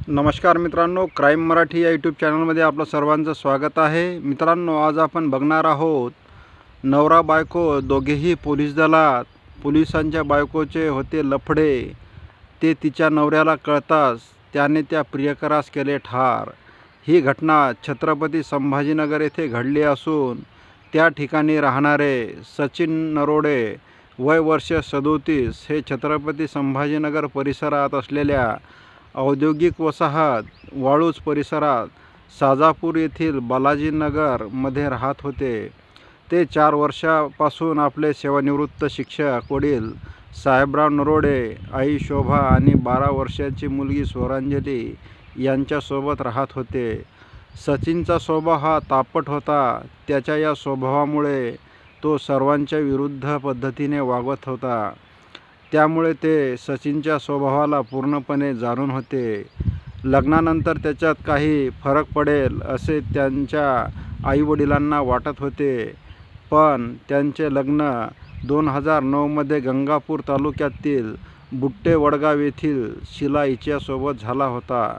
नमस्कार मित्रांनो, क्राईम मराठी या यूट्यूब चॅनलमध्ये आपलं सर्वांचं स्वागत आहे. मित्रांनो, आज आपण बघणार आहोत नवरा बायको दोघेही पोलीस दलात. पोलिसांच्या बायकोचे होते लफडे. ते तिच्या नवऱ्याला कळताच त्याने त्या प्रियकरास केले ठार. ही घटना छत्रपती संभाजीनगर येथे घडली असून त्या ठिकाणी राहणारे सचिन नरोडे वय वर्ष 37 हे छत्रपती संभाजीनगर परिसरात असलेल्या औद्योगिक वसाहत वाळूज परिसरात साजापूर येथील बालाजीनगरमध्ये राहत होते. ते 4 वर्षापासून आपले सेवानिवृत्त शिक्षक वडील साहेबराव नरोडे, आई शोभा आणि 12 वर्षाची मुलगी स्वरांजली यांच्यासोबत राहत होते. सचिनचा स्वभाव हा तापट होता. त्याच्या या स्वभावामुळे तो सर्वांच्या विरुद्ध पद्धतीने वागत होता. त्यामुळे ते सचिनच्या स्वभावाला पूर्णपणे जाणून होते. लग्नानंतर त्याच्यात काही फरक पडेल असे त्यांच्या आईवडिलांना वाटत होते, पण त्यांचे लग्न 2009मध्ये गंगापूर तालुक्यातील बुट्टे वडगाव येथील शीला हिच्यासोबत झाला होता.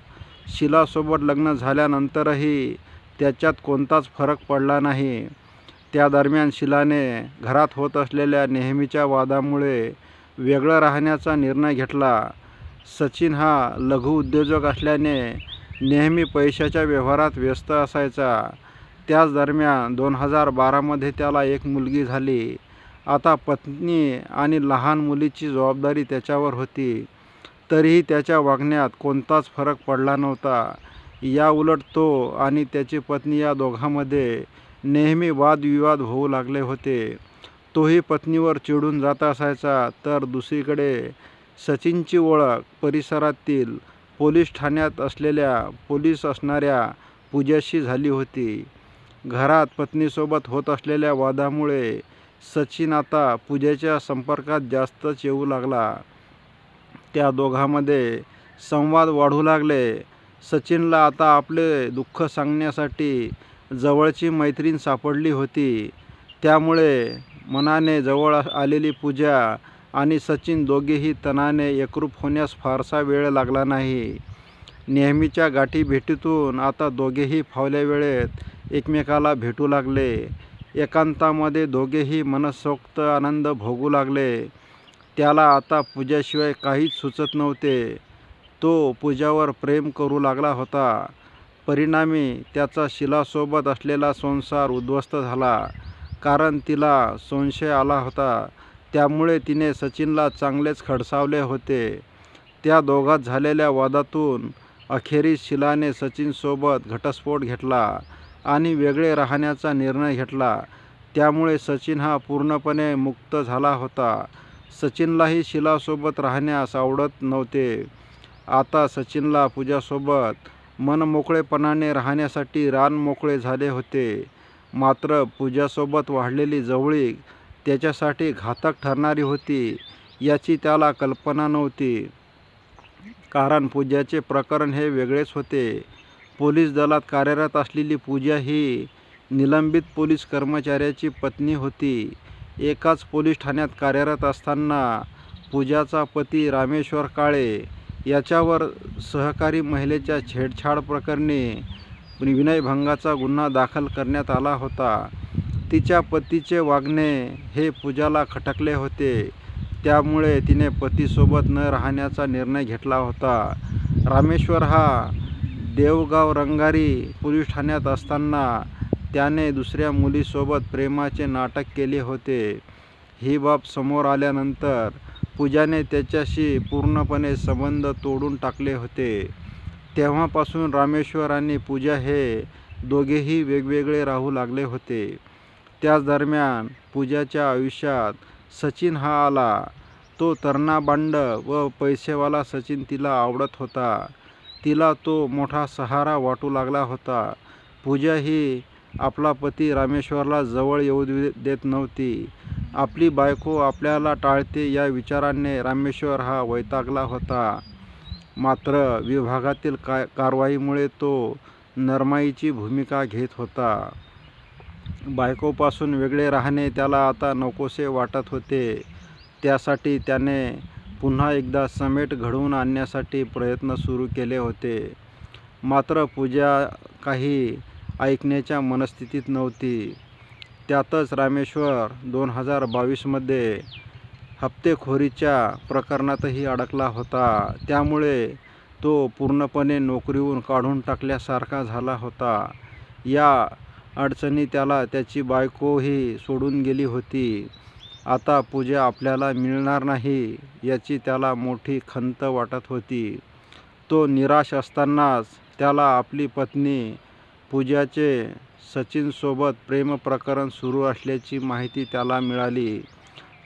शीलासोबत लग्न झाल्यानंतरही त्याच्यात कोणताच फरक पडला नाही. त्या दरम्यान शीलाने घरात होत असलेल्या नेहमीच्या वादामुळे वेगळं राहण्याचा निर्णय घेतला. सचिन हा लघु उद्योजक असल्याने नेहमी पैशाच्या व्यवहारात व्यस्त असायचा. त्याच दरम्यान 2012मध्ये त्याला एक मुलगी झाली. आता पत्नी आणि लहान मुलीची जबाबदारी त्याच्यावर होती. तरीही त्याच्या वागण्यात कोणताच फरक पडला नव्हता. याउलट तो आणि त्याची पत्नी या दोघांमध्ये नेहमी वादविवाद होऊ लागले होते. तोही पत्नीवर चिडून जात असायचा. तर दुसरीकडे सचिनची ओळख परिसरातील पोलीस ठाण्यात असलेल्या पोलीस असणाऱ्या पूजाशी झाली होती. घरात पत्नीसोबत होत असलेल्या वादामुळे सचिन आता पूजाच्या संपर्कात जास्तच येऊ लागला. त्या दोघांमध्ये संवाद वाढू लागले. सचिनला आता आपले दुःख सांगण्यासाठी जवळची मैत्रीण सापडली होती. त्यामुळे मनाने जवळ आलेली पूजा आणि सचिन दोघेही तणाने एकरूप होण्यास फारसा वेळ लागला नाही. नेहमीच्या गाठीभेटीतून आता दोघेही फावल्या वेळेत एकमेकाला भेटू लागले. एकांतामध्ये दोघेही मनसोक्त आनंद भोगू लागले. त्याला आता पूजाशिवाय काहीच सुचत नव्हते. तो पूजावर प्रेम करू लागला होता. परिणामी त्याचा शीलासोबत असलेला संसार उद्ध्वस्त झाला. कारण तिला संशय आला होता. त्यामुळे तिने सचिनला चांगलेच खडसावले होते. त्या दोघात झालेल्या वादातून अखेरीस शीलाने सचिनसोबत घटस्फोट घेतला आणि वेगळे राहण्याचा निर्णय घेतला. त्यामुळे सचिन हा पूर्णपणे मुक्त झाला होता. सचिनलाही शीलासोबत राहण्यास आवडत नव्हते. आता सचिनला पूजासोबत मनमोकळेपणाने राहण्यासाठी रान मोकळे झाले होते. मात्र पूजासोबत वाढलेली जवळीक त्याच्यासाठी घातक ठरणारी होती याची त्याला कल्पना नव्हती. कारण पूजाचे प्रकरण हे वेगळेच होते. पोलीस दलात कार्यरत असलेली पूजा ही निलंबित पोलीस कर्मचाऱ्याची पत्नी होती. एकाच पोलीस ठाण्यात कार्यरत असताना पूजाचा पती रामेश्वर काळे याच्यावर सहकारी महिलेच्या छेडछाड प्रकरणी विनयभंगाचा गुन्हा दाखल करण्यात आला होता. तिच्या पतीचे वागणे हे पूजाला खटकले होते. त्यामुळे तिने पतीसोबत न राहण्याचा निर्णय घेतला होता. रामेश्वर हा देवगाव रंगारी पोलीस ठाण्यात असताना त्याने दुसऱ्या मुलीसोबत प्रेमाचे नाटक केले होते. ही बाब समोर आल्यानंतर पूजाने त्याच्याशी पूर्णपणे संबंध तोडून टाकले होते. तेव्हापासून रामेश्वर आणि पूजा हे दोघेही वेगवेगळे राहू लागले होते. त्याच दरम्यान पूजाच्या आयुष्यात सचिन हा आला. तो तरणबांड व पैसेवाला सचिन तिला आवडत होता. तिला तो मोठा सहारा वाटू लागला होता. पूजा ही आपला पती रामेश्वरला जवळ येऊ देत नव्हती. आपली बायको आपल्याला टाळते या विचाराने रामेश्वर हा वैतागला होता. मात्र विभागातील कारवाईमुळे तो नरमाईची भूमिका घेत होता. बायकोपासून वेगळे राहणे त्याला आता नकोसे वाटत होते. त्यासाठी त्याने पुन्हा एकदा समेट घडवून आणण्यासाठी प्रयत्न सुरू केले होते. मात्र पूजा काही ऐकण्याच्या मनस्थितीत नव्हती. त्यातच रामेश्वर 2022मध्ये हप्तेखोरीच्या प्रकरणातही अडकला होता. त्यामुळे तो पूर्णपणे नोकरीवरून काढून टाकल्यासारखा झाला होता. या अडचणी त्याला त्याची बायकोही सोडून गेली होती. आता पूजा आपल्याला मिळणार नाही याची त्याला मोठी खंत वाटत होती. तो निराश असतानाच त्याला आपली पत्नी पूजाचे सचिनसोबत प्रेमप्रकरण सुरू असल्याची माहिती त्याला मिळाली.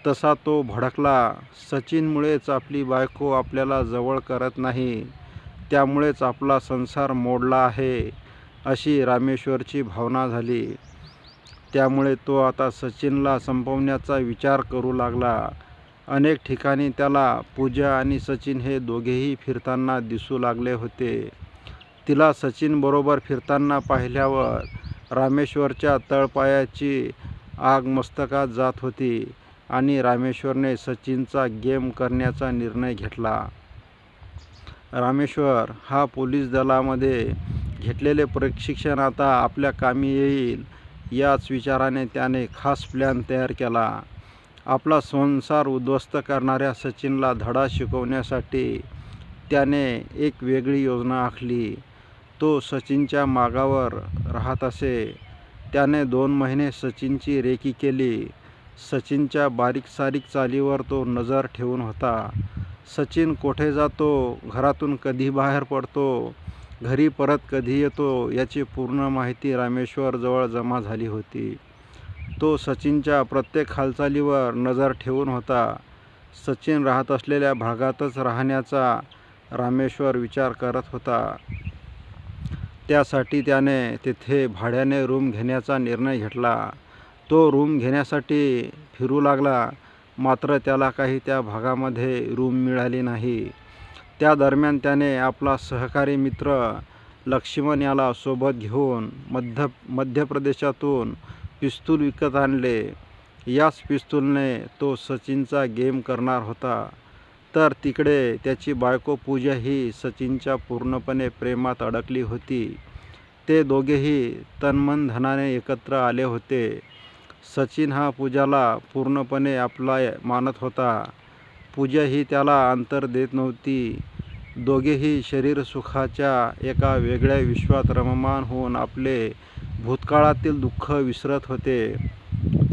तसा तो भडकला. सचिनमुळेच आपली बायको आपल्याला जवळ करत नाही, त्यामुळेच आपला संसार मोडला आहे, अशी रामेश्वरची भावना झाली. त्यामुळे तो आता सचिनला संपवण्याचा विचार करू लागला. अनेक ठिकाणी त्याला पूजा आणि सचिन हे दोघेही फिरताना दिसू लागले होते. तिला सचिनबरोबर फिरताना पाहिल्यावर रामेश्वरच्या तळपायाची आग मस्तकात जात होती आणि रामेश्वरने सचिनचा गेम करण्याचा निर्णय घेतला. रामेश्वर हा पोलीस दलामध्ये घेतलेले प्रशिक्षण आता आपल्या कामी येईल, याच विचाराने त्याने खास प्लॅन तयार केला. आपला संसार उद्ध्वस्त करणाऱ्या सचिनला धडा शिकवण्यासाठी त्याने एक वेगळी योजना आखली. तो सचिनच्या मागावर राहत असे. त्याने 2 महिने सचिनची रेकी केली. सचिनच्या बारीक-सारीक चालीवर तो नजर ठेवून होता. सचिन कुठे जातो, घरातून कधी बाहेर पडतो, घरी परत कधी येतो, याची पूर्ण माहिती रामेश्वरजवळ जमा झाली होती. तो सचिनच्या प्रत्येक हालचालीवर नजर ठेवून होता. सचिन राहत असलेल्या भागातच राहण्याचा रामेश्वर विचार करत होता. त्यासाठी त्याने तेथे भाड्याने रूम घेण्याचा निर्णय घेतला. तो रूम घेण्यासाठी फिरू लागला, मात्र त्याला काही त्या भागामध्ये रूम मिळाली नाही. त्या दरम्यान त्याने आपला सहकारी मित्र लक्ष्मण याला सोबत घेऊन मध्य प्रदेशातून पिस्तूल विकत आणले. याच पिस्तूलने तो सचिनचा गेम करणार होता. तर तिकडे त्याची बायको पूजा ही सचिनच्या पूर्णपणे प्रेमात अडकली होती. ते दोघेही तन-मन-धनाने एकत्र आले होते. सचिन हा पूजाला पूर्णपणे आपला मानत होता. पूजा ही त्याला अंतर देत नव्हती. दोघेही शरीरसुखाच्या एका वेगळ्या विश्वात रममाण होऊन आपले भूतकाळातील दुःख विसरत होते.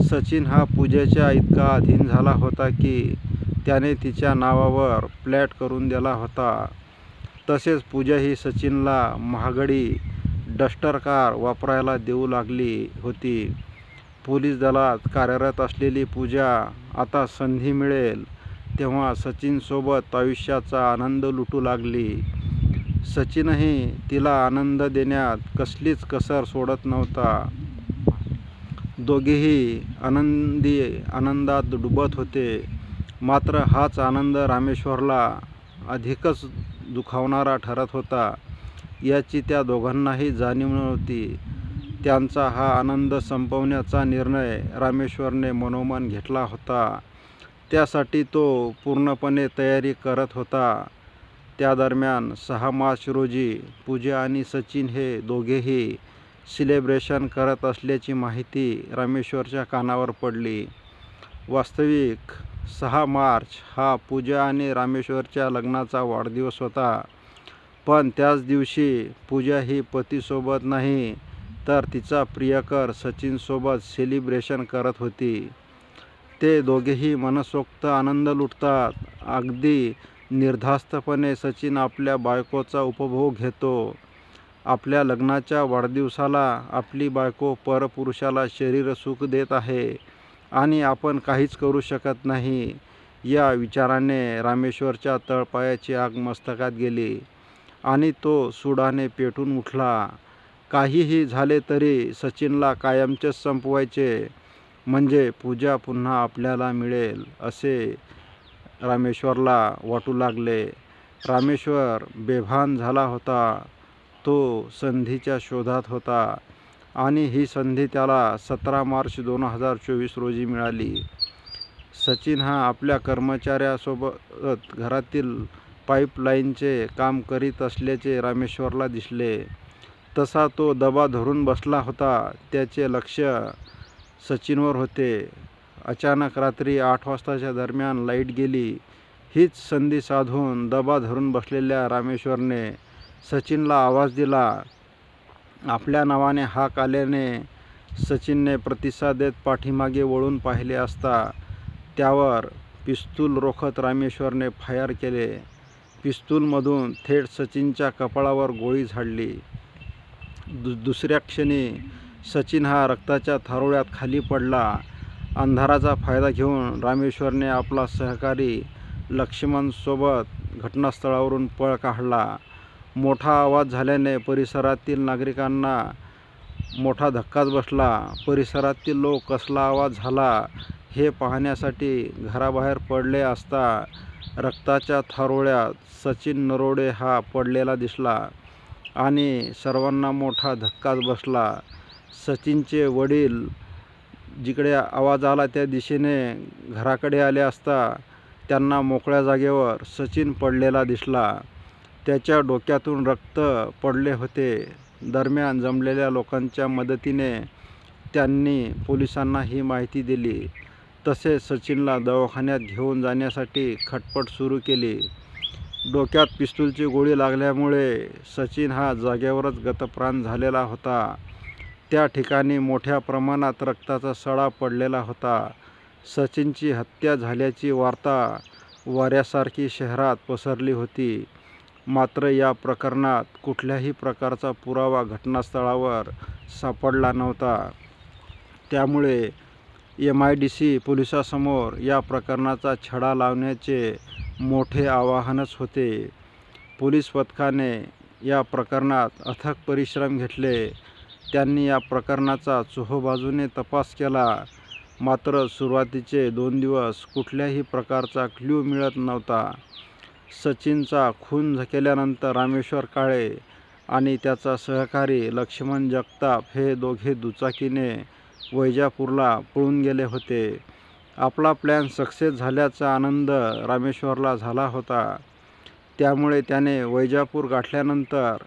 सचिन हा पूजाच्या इतका अधीन झाला होता की त्याने तिच्या नावावर फ्लॅट करून दिला होता. तसेच पूजा ही सचिनला महागडी डस्टर कार वापरायला देऊ लागली होती. पोलीस दलात कार्यरत असलेली पूजा आता संधी मिळेल तेव्हा सचिनसोबत आयुष्याचा आनंद लुटू लागली. सचिनही तिला आनंद देण्यात कसलीच कसर सोडत नव्हता. दोघेही आनंदात डुबत होते. मात्र हाच आनंद रामेश्वरला अधिकच दुखावणारा ठरत होता, याची त्या दोघांनाही जाणीव नव्हती. त्यांचा हा आनंद संपवण्याचा निर्णय रामेश्वरने मनोमन घेतला होता. त्यासाठी तो पूर्णपणे तयारी करत होता. त्या दरम्यान 6 मार्च रोजी पूजा आणि सचिन हे दोघेही सेलिब्रेशन करत असल्याची माहिती रामेश्वरच्या कानावर पडली. वास्तविक 6 मार्च हा पूजा आणि रामेश्वरच्या लग्नाचा वाढदिवस होता. पण त्याच दिवशी पूजा ही पतीसोबत नाही तर तिचा प्रियकर सचिनसोबत सेलिब्रेशन करत होती. ते दोघेही मनसोक्त आनंद लुटतात. अगदी निर्धास्तपणे सचिन आपल्या बायकोचा उपभोग घेतो. आपल्या लग्नाच्या वाढदिवसाला आपली बायको परपुरुषाला शरीरसुख देत आहे आणि आपण काहीच करू शकत नाही, या विचाराने रामेश्वरच्या तळपायाची आग मस्तकात गेली आणि तो सुडाने पेटून उठला. काहीही झाले तरी सचिनला कायमचेच संपवायचे, म्हणजे पूजा पुन्हा आपल्याला मिळेल, असे रामेश्वरला वाटू लागले. रामेश्वर बेभान झाला होता. तो संधीच्या शोधात होता आणि ही संधी त्याला 17 मार्च 2024 रोजी मिळाली. सचिन हा आपल्या कर्मचाऱ्यासोबत घरातील पाईपलाईनचे काम करीत असल्याचे रामेश्वरला दिसले. तसा तो दबा धरून बसला होता. त्याचे लक्ष सचिनवर होते. अचानक रात्री 8 वाजताच्या दरम्यान लाईट गेली. हीच संधी साधून दबा धरून बसलेल्या रामेश्वरने सचिनला आवाज दिला. आपल्या नावाने हाक आल्याने सचिनने प्रतिसाद देत पाठीमागे वळून पाहिले असता त्यावर पिस्तूल रोखत रामेश्वरने फायर केले. पिस्तूलमधून थेट सचिनच्या कपाळावर गोळी झाडली. दुसऱ्या क्षणी सचिन हा रक्ताच्या थारोळ्यात खाली पडला. अंधाराचा फायदा घेऊन रामेश्वरने आपला सहकारी लक्ष्मणसोबत घटनास्थळावरून पळ काढला. मोठा आवाज झाल्याने परिसरातील नागरिकांना मोठा धक्काच बसला. परिसरातील लोक कसला आवाज झाला हे पाहण्यासाठी घराबाहेर पडले असता रक्ताच्या थारोळ्यात सचिन नरोडे हा पडलेला दिसला आणि सर्वांना मोठा धक्काच बसला. सचिनचे वडील जिकडे आवाज आला त्या दिशेने घराकडे आले असता त्यांना मोकळ्या जागेवर सचिन पडलेला दिसला. त्याच्या डोक्यातून रक्त पडले होते. दरम्यान जमलेल्या लोकांच्या मदतीने त्यांनी पोलिसांना ही माहिती दिली. तसेच सचिनला दवाखान्यात घेऊन जाण्यासाठी खटपट सुरू केली. डोक्यात पिस्तूलची गोळी लागल्यामुळे सचिन हा जागेवरच गतप्राण झालेला होता. त्या ठिकाणी मोठ्या प्रमाणात रक्ताचा सडा पडलेला होता. सचिनची हत्या झाल्याची वार्ता वाऱ्यासारखी शहरात पसरली होती. मात्र या प्रकरणात कुठल्याही प्रकारचा पुरावा घटनास्थळावर सापडला नव्हता. त्यामुळे MIDC पोलिसांसमोर या प्रकरणाचा छडा लावण्याचे मोठे आव्हानच होते. पोलीस पथकाने या प्रकरणात अथक परिश्रम घेतले. त्यांनी या प्रकरणाचा चोहोबाजूने तपास केला. मात्र सुरुवातीचे 2 दिवस कुठल्याही प्रकारचा क्ल्यू मिळत नव्हता. सचिनचा खून केल्यानंतर रामेश्वर काळे आणि त्याचा सहकारी लक्ष्मण जगताप हे दोघे दुचाकीने वैजापूरला पळून गेले होते. आपला प्लॅन सक्सेस झाल्याचा आनंद रामेश्वरला झाला होता. त्यामुळे त्याने वैजापूर गाठल्यानंतर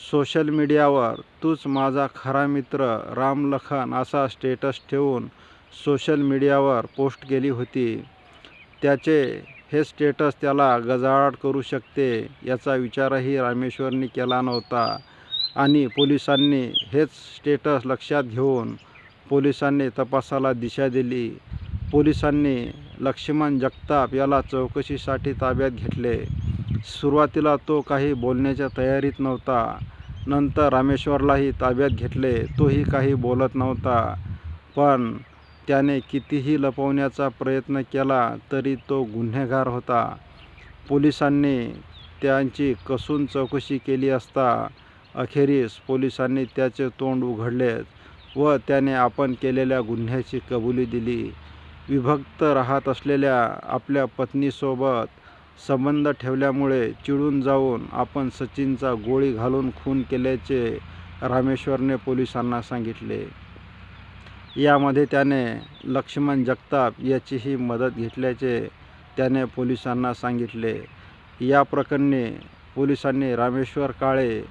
सोशल मीडियावर "तूच माझा खरा मित्र रामलखन" असा स्टेटस ठेवून सोशल मीडियावर पोस्ट केली होती. त्याचे हे स्टेटस त्याला गजाआड करू शकते याचा विचारही रामेश्वरने केला नव्हता आणि पोलिसांनी हेच स्टेटस लक्षात घेऊन पोलिसांनी तपासाला दिशा दिली. पोलिसांनी लक्ष्मण जगताप याला चौकशीसाठी ताब्यात घेतले. सुरुवातीला तो काही बोलण्याच्या तयारीत नव्हता. नंतर रामेश्वरलाही ताब्यात घेतले. तोही काही बोलत नव्हता. पण त्याने कितीही लपवण्याचा प्रयत्न केला तरी तो गुन्हेगार होता. पोलिसांनी त्यांची कसून चौकशी केली असता अखेरीस पोलिसांनी त्याचे तोंड उघडले व त्याने आपण केलेल्या गुन्ह्याची कबुली दिली. विभक्त राहत असलेल्या आपल्या पत्नीसोबत संबंध ठेवल्यामुळे चिडून जाऊन आपण सचिनचा गोळी घालून खून केल्याचे रामेश्वरने पोलिसांना सांगितले. यामध्ये त्याने लक्ष्मण जगताप याचीही मदत घेतल्याचे त्याने पोलिसांना सांगितले. या प्रकरणी पोलिसांनी रामेश्वर काळे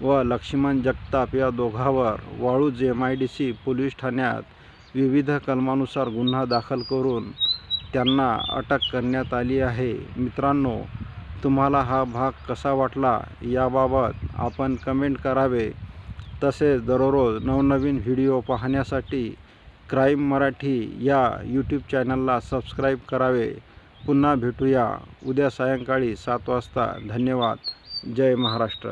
व लक्ष्मण जगताप या दोघांवर वाळूज MIDC पोलीस ठाण्यात विविध कलमानुसार गुन्हा दाखल करून त्यांना अटक करण्यात आली आहे. मित्रांनो, तुम्हाला हा भाग कसा वाटला याबाबत आपण कमेंट करावे. तसेच दररोज नवनवीन व्हिडिओ पाहण्यासाठी क्राईम मराठी या यूट्यूब चॅनलला सबस्क्राईब करावे. पुन्हा भेटूया उद्या सायंकाळी 7 वाजता. धन्यवाद. जय महाराष्ट्र.